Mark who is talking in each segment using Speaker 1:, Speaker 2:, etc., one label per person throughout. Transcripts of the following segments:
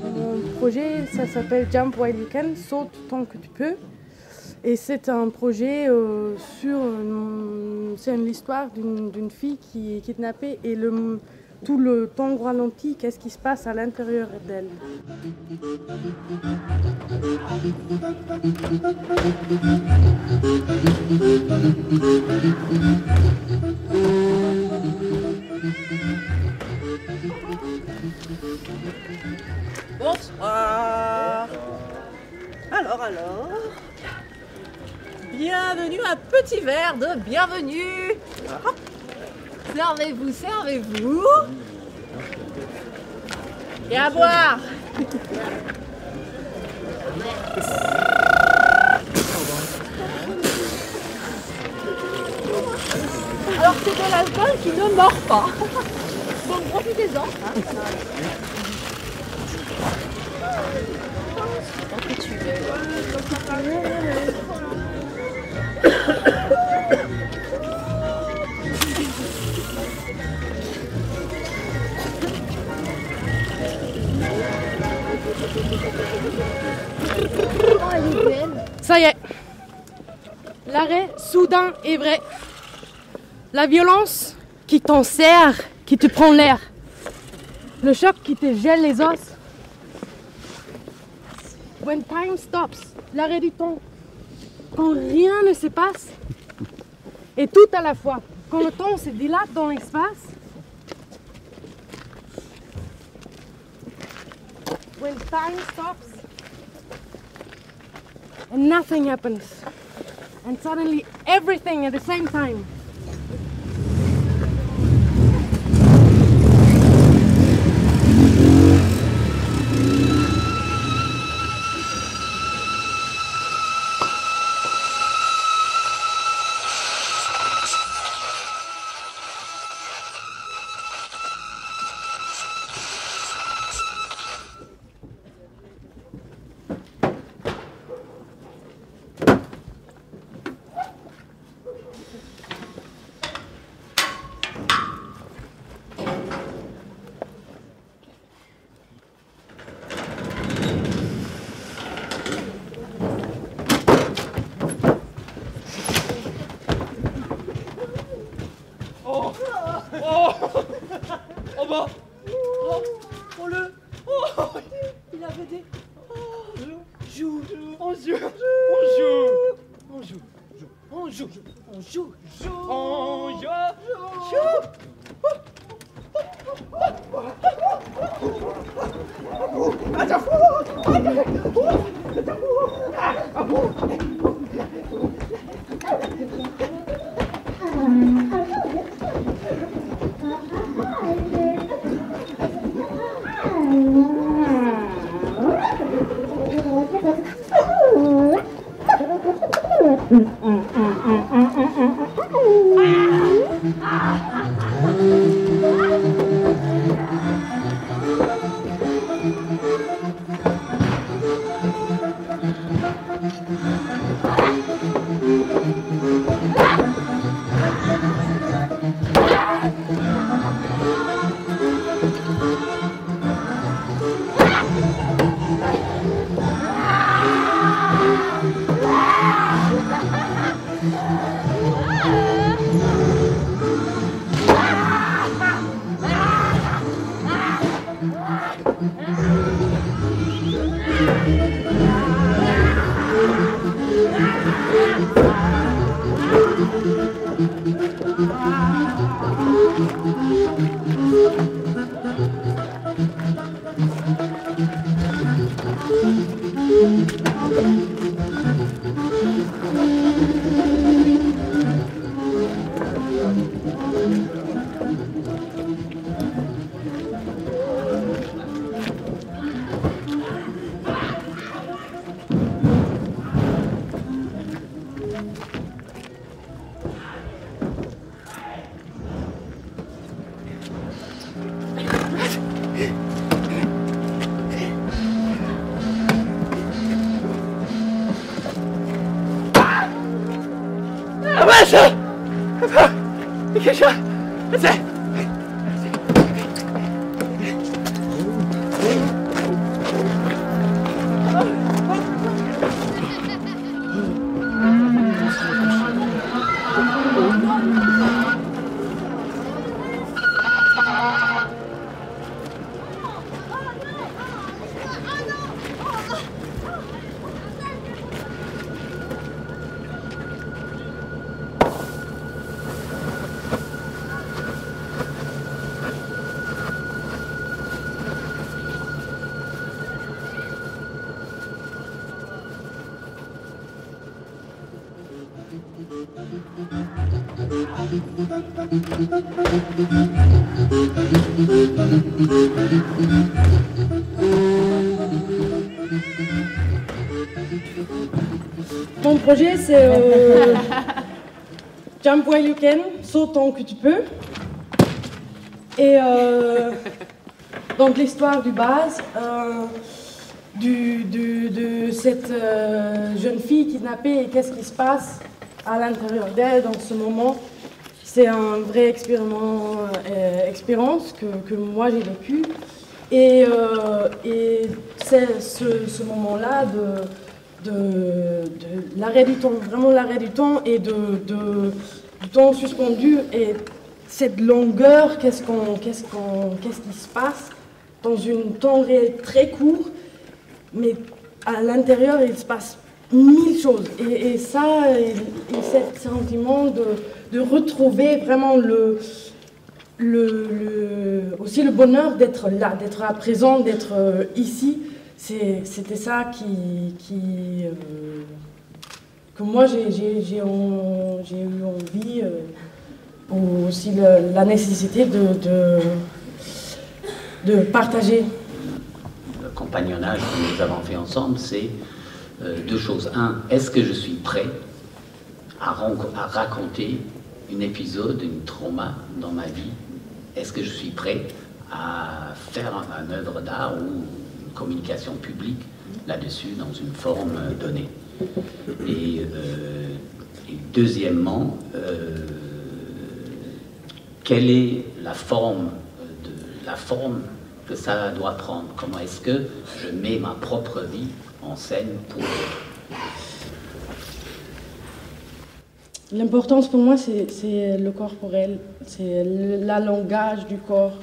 Speaker 1: Mon projet, ça s'appelle Jump While You Can, saute tant que tu peux. Et c'est un projet c'est l'histoire d'une fille qui est kidnappée et tout le temps ralenti, qu'est-ce qui se passe à l'intérieur d'elle.
Speaker 2: Bonsoir. Alors. Bienvenue, un petit verre de bienvenue. Servez-vous. Et à boire. Alors c'est de l'alcool qui ne mord pas. Donc profitez-en. Tant que tu veux.
Speaker 1: Ça y est, l'arrêt soudain est vrai. La violence qui t'en serre, qui te prend l'air. Le choc qui te gèle les os. When time stops, l'arrêt du temps. Quand rien ne se passe. Et tout à la fois. Quand le temps se dilate dans l'espace. When time stops. And nothing happens. And suddenly everything at the same time.
Speaker 2: Il avait des...
Speaker 1: Mon projet, c'est Jump Where You Can, saute tant que tu peux. Et donc l'histoire du base, de cette jeune fille kidnappée et qu'est-ce qui se passe à l'intérieur d'elle dans ce moment. C'est un vrai expérience que moi j'ai vécu. Et c'est ce moment-là de l'arrêt du temps, vraiment l'arrêt du temps et du temps suspendu et cette longueur, qu'est-ce qui se passe dans un temps réel très court, mais à l'intérieur il se passe 1000 choses et ça, et ce sentiment de retrouver vraiment aussi le bonheur d'être là, d'être à présent, d'être ici. C'était ça que moi j'ai eu envie, aussi la nécessité de partager.
Speaker 3: Le compagnonnage que nous avons fait ensemble, c'est deux choses. Un, est-ce que je suis prêt à raconter un épisode, une trauma dans ma vie? Est-ce que je suis prêt à faire une œuvre d'art ou une communication publique là-dessus dans une forme donnée? Et deuxièmement, quelle est la forme que ça doit prendre? Comment est-ce que je mets ma propre vie en scène pour...
Speaker 1: L'importance pour moi, c'est le corporel, c'est le langage du corps,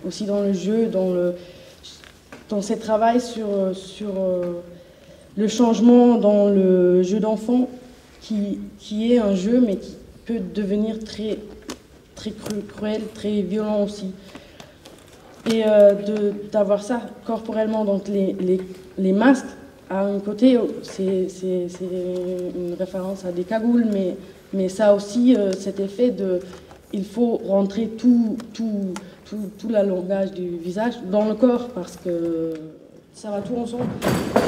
Speaker 1: aussi dans le jeu, dans ce travail sur le changement dans le jeu d'enfant, qui est un jeu, mais qui peut devenir très, très cruel, très violent aussi. Et d'avoir ça corporellement, donc les masques, à un côté, c'est une référence à des cagoules, mais ça aussi, cet effet il faut rentrer tout le langage du visage dans le corps, parce que ça va tout ensemble. Et